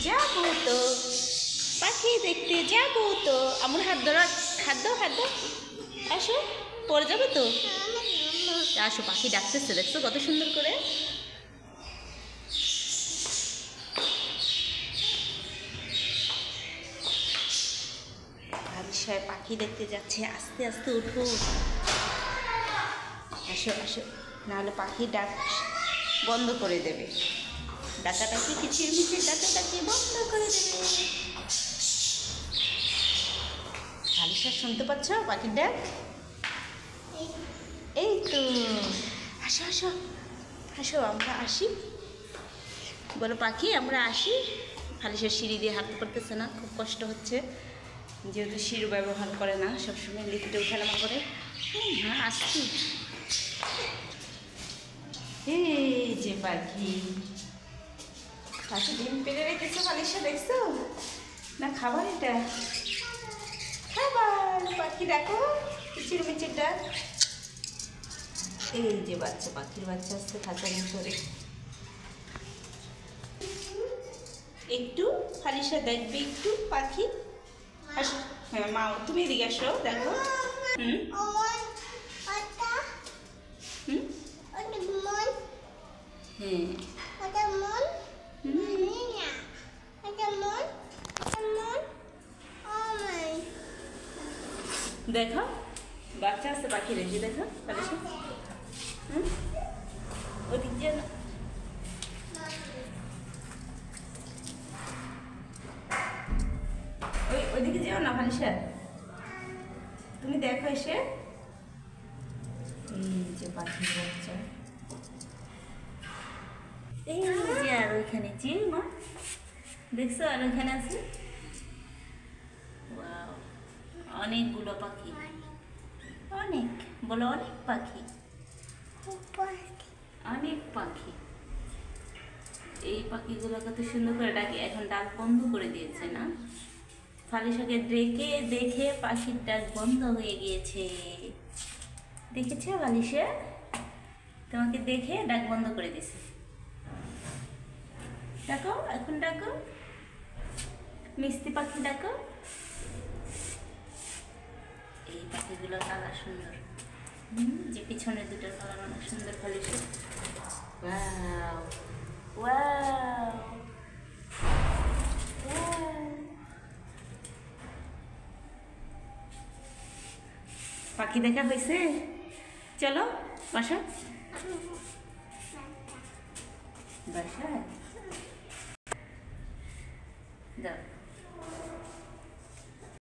যাবো তো, পাখি দেখতে যাবো তো। আমার হাত ধরো, হাত দাও, হাত দাও। আসো, পড়ে যাবে তো। আসো, পাখি ডাকতেছে, দেখছো কত সুন্দর করে। বারিশায় পাখি দেখতে যাচ্ছে, আস্তে আস্তে উঠো। আসো আসো, নাহলে পাখি ডাক বন্ধ করে দেবে। ডাকাটাকে কিচিরমিচির ডাকাটাকে বন্ধ করে দেবে। বারিশা শুনতে পাচ্ছ পাখির ডাক? এই তো, আসো আসো আসো, আমরা আসি। বলো পাখি আমরা আসি। খালিশার সিঁড়ি দিয়ে হাঁটতে পারতেছে না, খুব কষ্ট হচ্ছে, যেহেতু সিঁড়ি ব্যবহার করে না, সবসময় লিফটে উঠানামা করে। হ্যাঁ আসছি। এই যে পাখি, পাখি ডিম পেড়ে রেখেছো খালিশা, দেখছো না? খাবার এটা খাবার। পাখি দেখো কিচিরমিচির ডাক। এই যে বাচ্চা, পাখির বাচ্চা আসতে খাঁচার ভিতরে। একটু খালিশা দেখবে একটু পাখি। আসো, হ্যাঁ মা তুমি এদিকে আসো, দেখো। হুম হুম দেখো বাচ্চা আসতে পাখি রেখে, দেখো খালিশা। হুম ওদিক দিয়ে না, ওইদিকে যেও না খালিশা, তুমি দেখো এসে। এই যে পাখির বাচ্চা, এই যে আর ওইখানে যে মা দেখছো, আর ওইখানে আছে অনেকগুলো পাখি, অনেক বলো, অনেক পাখি, অনেক পাখি। এই পাখিগুলো কত সুন্দর করে ডাকে। এখন ডাক বন্ধ করে দিয়েছে না, খালিশাকে ডেকে দেখে পাখির ডাক বন্ধ হয়ে গিয়েছে। দেখেছে খালিশা, তোমাকে দেখে ডাক বন্ধ করে দিয়েছে। ডাকো, এখন ডাকো, মিষ্টি পাখি ডাকো। এই পাখিগুলোর কালার সুন্দর, যে পিছনের দুটোর কালার অনেক সুন্দর। খালিশা ওয়াও ওয়াও, পাখি দেখা হয়েছে, চলো বাসায়। বাসায় যাও।